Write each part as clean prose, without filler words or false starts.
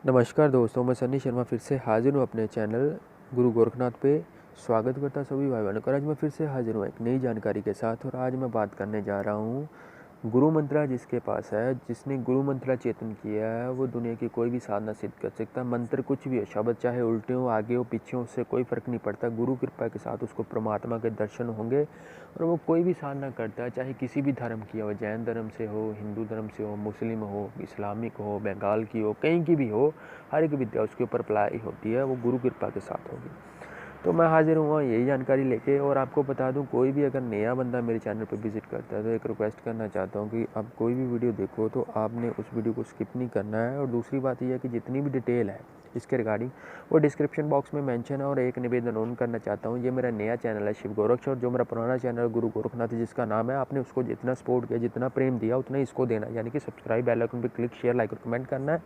नमस्कार दोस्तों, मैं सन्नी शर्मा फिर से हाजिर हूँ अपने चैनल गुरु गोरखनाथ पे। स्वागत करता सभी भाई बहनों का। आज मैं फिर से हाजिर हूँ एक नई जानकारी के साथ और आज मैं बात करने जा रहा हूँ गुरु मंत्रा जिसके पास है, जिसने गुरु मंत्रा चेतन किया है, वो दुनिया की कोई भी साधना सिद्ध कर सकता है। मंत्र कुछ भी हो, शब्द चाहे उल्टे हो, आगे हो, पीछे हो, उससे कोई फ़र्क नहीं पड़ता। गुरु कृपा के साथ उसको परमात्मा के दर्शन होंगे और वो कोई भी साधना करता है, चाहे किसी भी धर्म की हो, जैन धर्म से हो, हिंदू धर्म से हो, मुस्लिम हो, इस्लामिक हो, बंगाल की हो, कहीं की भी हो, हर एक विद्या उसके ऊपर अप्लाई होती है, वो गुरु कृपा के साथ होगी। तो मैं हाजिर हुआ यही जानकारी लेके। और आपको बता दूं, कोई भी अगर नया बंदा मेरे चैनल पर विजिट करता है तो एक रिक्वेस्ट करना चाहता हूं कि आप कोई भी वीडियो देखो तो आपने उस वीडियो को स्किप नहीं करना है। और दूसरी बात यह है कि जितनी भी डिटेल है इसके रिगार्डिंग वो डिस्क्रिप्शन बॉक्स में मेंशन है। और एक निवेदन ऑन करना चाहता हूँ, ये मेरा नया चैनल है शिव गोरक्ष, और जो मेरा पुराना चैनल है गुरु गोरखनाथ जिसका नाम है, आपने उसको जितना सपोर्ट किया, जितना प्रेम दिया, उतना ही इसको देना है। यानी कि सब्सक्राइब, बेल आइकन पर क्लिक, शेयर, लाइक और कमेंट करना है।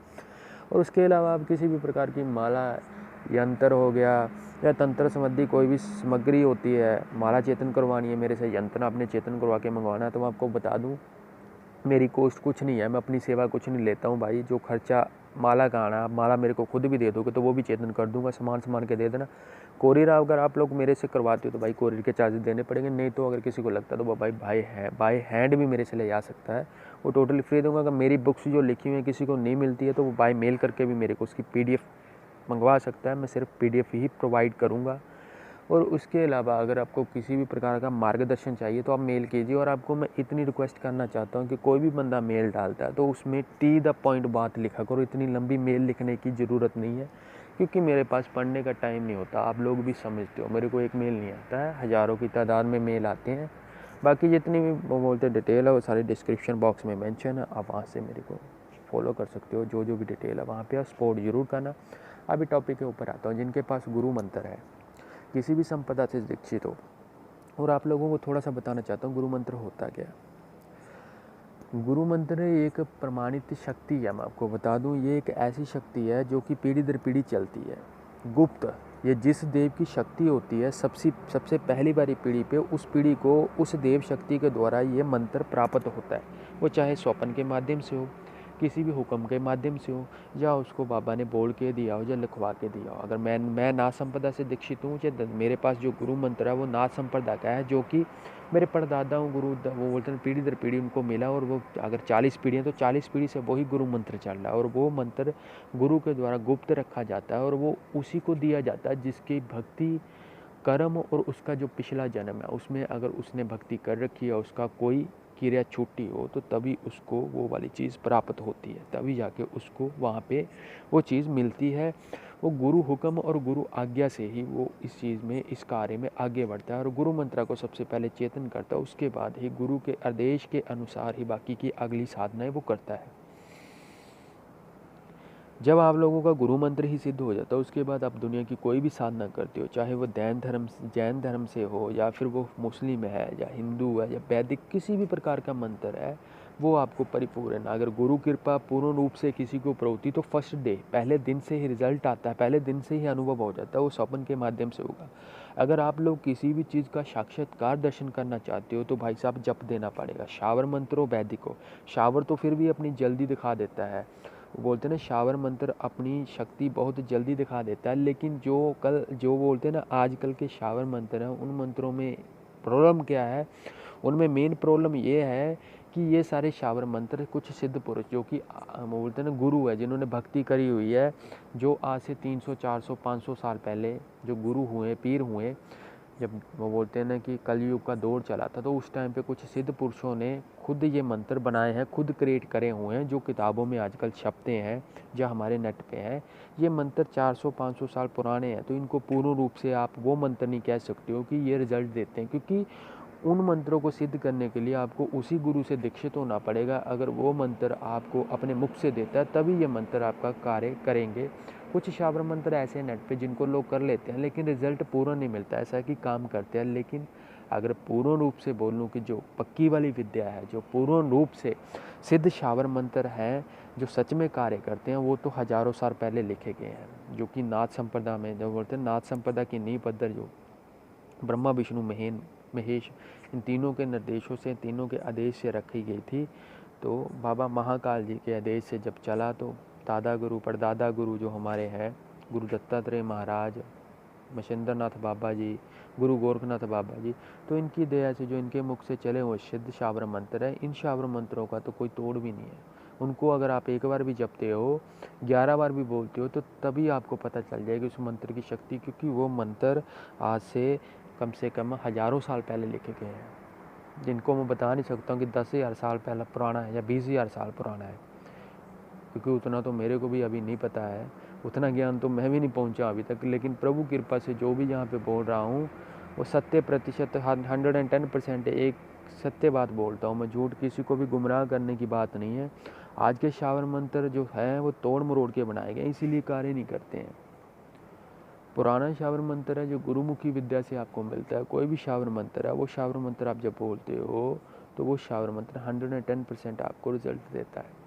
और उसके अलावा आप किसी भी प्रकार की माला, यंत्र हो गया या तंत्र संबंधी कोई भी सामग्री होती है, माला चेतन करवानी है मेरे से, यंत्र आपने चेतन करवा के मंगवाना है, तो मैं आपको बता दूं मेरी कॉस्ट कुछ नहीं है, मैं अपनी सेवा कुछ नहीं लेता हूँ भाई। जो खर्चा माला का आना, माला मेरे को खुद भी दे दोगे तो वो भी चेतन कर दूंगा, सामान के दे देना। कोरियर अगर आप लोग मेरे से करवाते हो तो भाई कोरियर के चार्जेस देने पड़ेंगे, नहीं तो अगर किसी को लगता है तो वो बाई हैंड भी मेरे से ले जा सकता है, वो टोटली फ्री दूंगा। अगर मेरी बुक्स जो लिखी हुई है किसी को नहीं मिलती है तो वो बाय मेल करके भी मेरे को उसकी PDF मंगवा सकता है, मैं सिर्फ PDF ही प्रोवाइड करूँगा। और उसके अलावा अगर आपको किसी भी प्रकार का मार्गदर्शन चाहिए तो आप मेल कीजिए। और आपको मैं इतनी रिक्वेस्ट करना चाहता हूँ कि कोई भी बंदा मेल डालता है तो उसमें टी द पॉइंट बात लिखा करो, इतनी लंबी मेल लिखने की ज़रूरत नहीं है, क्योंकि मेरे पास पढ़ने का टाइम नहीं होता। आप लोग भी समझते हो, मेरे को एक मेल नहीं आता है, हज़ारों की तादाद में मेल आते हैं। बाकी जितनी भी वो बोलते डिटेल है वो सारी डिस्क्रिप्शन बॉक्स में मेंशन है, आप वहाँ से मेरे को फॉलो कर सकते हो। जो भी डिटेल है वहाँ पे आप सपोर्ट जरूर करना। अभी टॉपिक के ऊपर आता हूँ। जिनके पास गुरु मंत्र है, किसी भी संपदा से दीक्षित हो, और आप लोगों को थोड़ा सा बताना चाहता हूँ गुरु मंत्र होता क्या है। गुरु मंत्र एक प्रमाणित शक्ति है, मैं आपको बता दूँ, ये एक ऐसी शक्ति है जो कि पीढ़ी दर पीढ़ी चलती है, गुप्त। ये जिस देव की शक्ति होती है, सबसे पहली बारी पीढ़ी पे उस पीढ़ी को उस देव शक्ति के द्वारा ये मंत्र प्राप्त होता है। वो चाहे स्वप्न के माध्यम से हो, किसी भी हुक्म के माध्यम से हो, या उसको बाबा ने बोल के दिया हो या लिखवा के दिया हो। अगर मैं नाथ संप्रदा से दीक्षित हूँ, या मेरे पास जो गुरु मंत्र है वो नाथ संप्रदा का है, जो कि मेरे परदादाओं गुरु वो बोलते हैं पीढ़ी दर पीढ़ी उनको मिला। और वो अगर 40 पीढ़ी है तो 40 पीढ़ी से वही गुरु मंत्र चल रहा है। और वो मंत्र गुरु के द्वारा गुप्त रखा जाता है और वो उसी को दिया जाता है जिसकी भक्ति, कर्म और उसका जो पिछला जन्म है उसमें अगर उसने भक्ति कर रखी है, उसका कोई क्रिया छूटी हो, तो तभी उसको वो वाली चीज़ प्राप्त होती है, तभी जाके उसको वहाँ पे वो चीज़ मिलती है। वो गुरु हुक्म और गुरु आज्ञा से ही वो इस चीज़ में, इस कार्य में आगे बढ़ता है। और गुरु मंत्रा को सबसे पहले चेतन करता है, उसके बाद ही गुरु के आदेश के अनुसार ही बाकी की अगली साधनाएं वो करता है। जब आप लोगों का गुरु मंत्र ही सिद्ध हो जाता है, उसके बाद आप दुनिया की कोई भी साधना करते हो, चाहे वो जैन धर्म से हो, या फिर वो मुस्लिम है, या हिंदू है, या वैदिक, किसी भी प्रकार का मंत्र है, वो आपको परिपूर्ण। अगर गुरु कृपा पूर्ण रूप से किसी को प्रवृत्ति, तो फर्स्ट डे, पहले दिन से ही रिजल्ट आता है, पहले दिन से ही अनुभव हो जाता है, वो स्वप्न के माध्यम से होगा। अगर आप लोग किसी भी चीज़ का साक्षात्कार दर्शन करना चाहते हो तो भाई साहब जप देना पड़ेगा, शावर मंत्र हो, वैदिक हो। शावर तो फिर भी अपनी जल्दी दिखा देता है, वो बोलते हैं ना शावर मंत्र अपनी शक्ति बहुत जल्दी दिखा देता है, लेकिन जो बोलते हैं ना आजकल के शावर मंत्र हैं, उन मंत्रों में प्रॉब्लम क्या है, उनमें मेन प्रॉब्लम ये है कि ये सारे शावर मंत्र कुछ सिद्ध पुरुष जो कि बोलते हैं ना गुरु है, जिन्होंने भक्ति करी हुई है, जो आज से 300 400 500 साल पहले जो गुरु हुए, पीर हुए, जब वो बोलते हैं ना कि कलयुग का दौर चला था, तो उस टाइम पे कुछ सिद्ध पुरुषों ने खुद ये मंत्र बनाए हैं, खुद क्रिएट करे हुए हैं, जो किताबों में आजकल छपते हैं या हमारे नेट पे हैं। ये मंत्र 400-500 साल पुराने हैं, तो इनको पूर्ण रूप से आप वो मंत्र नहीं कह सकते हो कि ये रिजल्ट देते हैं, क्योंकि उन मंत्रों को सिद्ध करने के लिए आपको उसी गुरु से दीक्षित होना पड़ेगा। अगर वो मंत्र आपको अपने मुख से देता है तभी ये मंत्र आपका कार्य करेंगे। कुछ शावर मंत्र ऐसे हैं नेट पे जिनको लोग कर लेते हैं, लेकिन रिजल्ट पूर्ण नहीं मिलता, ऐसा कि काम करते हैं। लेकिन अगर पूर्ण रूप से बोलूँ कि जो पक्की वाली विद्या है, जो पूर्ण रूप से सिद्ध शावर मंत्र हैं, जो सच में कार्य करते हैं, वो तो हजारों साल पहले लिखे गए हैं, जो कि नाथ संप्रदा में, जो बोलते हैं नाथ संप्रदा की नींव पत्थर जो ब्रह्मा विष्णु महेश, इन तीनों के निर्देशों से, तीनों के आदेश से रखी गई थी। तो बाबा महाकाल जी के आदेश से जब चला तो दादा गुरु परदादा गुरु जो हमारे हैं, गुरु दत्तात्रेय महाराज, मच्छिंद्रनाथ बाबा जी, गुरु गोरखनाथ बाबा जी, तो इनकी दया से जो इनके मुख से चले हुए सिद्ध शावर मंत्र है, इन शावर मंत्रों का तो कोई तोड़ भी नहीं है। उनको अगर आप एक बार भी जपते हो, 11 बार भी बोलते हो, तो तभी आपको पता चल जाएगी उस मंत्र की शक्ति, क्योंकि वो मंत्र आज से कम हज़ारों साल पहले लिखे गए हैं, जिनको मैं बता नहीं सकता हूँ कि 10,000 साल पहले पुराना है या 20,000 साल पुराना है, क्योंकि उतना तो मेरे को भी अभी नहीं पता है, उतना ज्ञान तो मैं भी नहीं पहुंचा अभी तक। लेकिन प्रभु कृपा से जो भी यहाँ पे बोल रहा हूँ वो 100% 110% एक सत्य बात बोलता हूँ मैं, झूठ किसी को भी गुमराह करने की बात नहीं है। आज के शावर मंत्र जो है वो तोड़ मरोड़ के बनाए गए, इसीलिए कार्य नहीं करते हैं। पुराना शावर मंत्र है जो गुरुमुखी विद्या से आपको मिलता है, कोई भी शावर मंत्र है, वो शावर मंत्र आप जब बोलते हो तो वो शावर मंत्र 110% आपको रिजल्ट देता है।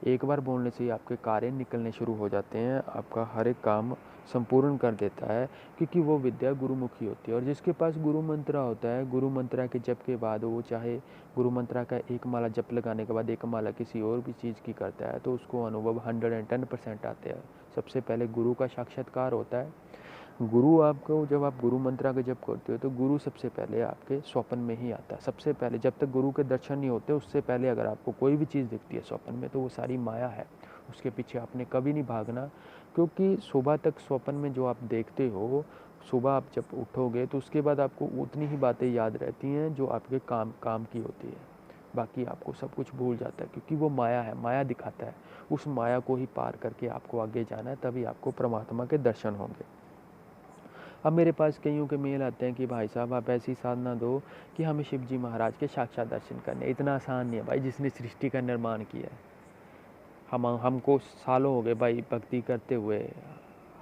एक बार बोलने से ही आपके कार्य निकलने शुरू हो जाते हैं, आपका हर एक काम संपूर्ण कर देता है, क्योंकि वो विद्या गुरुमुखी होती है। और जिसके पास गुरु मंत्र होता है, गुरु मंत्रा के जप के बाद वो चाहे गुरु मंत्रा का एक माला जप लगाने के बाद एक माला किसी और भी चीज़ की करता है, तो उसको अनुभव 110% आते हैं। सबसे पहले गुरु का साक्षात्कार होता है। गुरु आपको, जब आप गुरु मंत्रा का जप करते हो तो गुरु सबसे पहले आपके स्वप्न में ही आता है। सबसे पहले, जब तक गुरु के दर्शन नहीं होते उससे पहले अगर आपको कोई भी चीज़ दिखती है स्वप्न में, तो वो सारी माया है, उसके पीछे आपने कभी नहीं भागना। क्योंकि सुबह तक स्वप्न में जो आप देखते हो, सुबह आप जब उठोगे तो उसके बाद आपको उतनी ही बातें याद रहती हैं जो आपके काम की होती है, बाकी आपको सब कुछ भूल जाता है, क्योंकि वो माया है, माया दिखाता है। उस माया को ही पार करके आपको आगे जाना है, तभी आपको परमात्मा के दर्शन होंगे। अब मेरे पास कईयों के मेल आते हैं कि भाई साहब आप ऐसी साधना दो कि हमें शिव जी महाराज के साक्षात दर्शन करने। इतना आसान नहीं है भाई, जिसने सृष्टि का निर्माण किया है। हमको सालों हो गए भाई भक्ति करते हुए,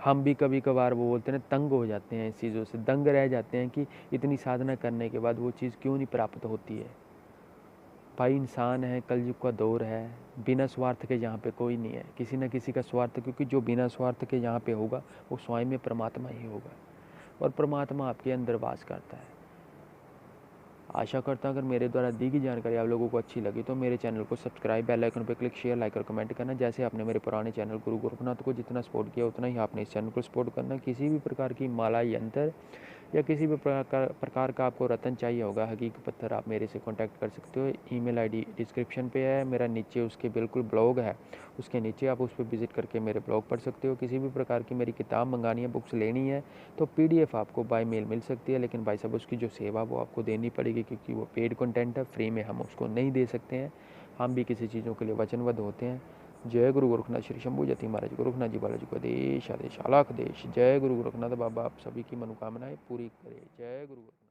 हम भी कभी कभार वो बोलते हैं तंग हो जाते हैं, इस चीज़ों से दंग रह जाते हैं कि इतनी साधना करने के बाद वो चीज़ क्यों नहीं प्राप्त होती है। भाई इंसान है, कलयुग का दौर है, बिना स्वार्थ के यहाँ पे कोई नहीं है, किसी न किसी का स्वार्थ, क्योंकि जो बिना स्वार्थ के यहाँ पे होगा वो स्वयं में परमात्मा ही होगा, और परमात्मा आपके अंदर वास करता है। आशा करता हूँ अगर मेरे द्वारा दी गई जानकारी आप लोगों को अच्छी लगी तो मेरे चैनल को सब्सक्राइब, बेल आइकन पर क्लिक, शेयर, लाइक और कमेंट करना। जैसे आपने मेरे पुराने चैनल गुरु गोरखनाथ को जितना सपोर्ट किया उतना ही आपने इस चैनल को सपोर्ट करना। किसी भी प्रकार की माला, यंत्र या किसी भी प्रकार का आपको रत्न चाहिए होगा, हकीकी पत्थर, आप मेरे से कांटेक्ट कर सकते हो। ईमेल आईडी डिस्क्रिप्शन पे है, मेरा नीचे उसके बिल्कुल ब्लॉग है, उसके नीचे आप उस पर विजिट करके मेरे ब्लॉग पढ़ सकते हो। किसी भी प्रकार की मेरी किताब मंगानी है, बुक्स लेनी है तो PDF आपको बाय मेल मिल सकती है, लेकिन भाई साहब उसकी जो सेवा वो आपको देनी पड़ेगी, क्योंकि वो पेड कंटेंट है, फ्री में हम उसको नहीं दे सकते हैं। हम भी किसी चीज़ों के लिए वचनबद्ध होते हैं। जय गुरु गोरखनाथ श्री शंभू जति महाराज गोरखनाथ जी बालाजी को देश आदेश आलाख देश। जय गुरु गोरखनाथ बाबा आप सभी की मनोकामनाएं पूरी करे। जय गुरु गोरखनाथ।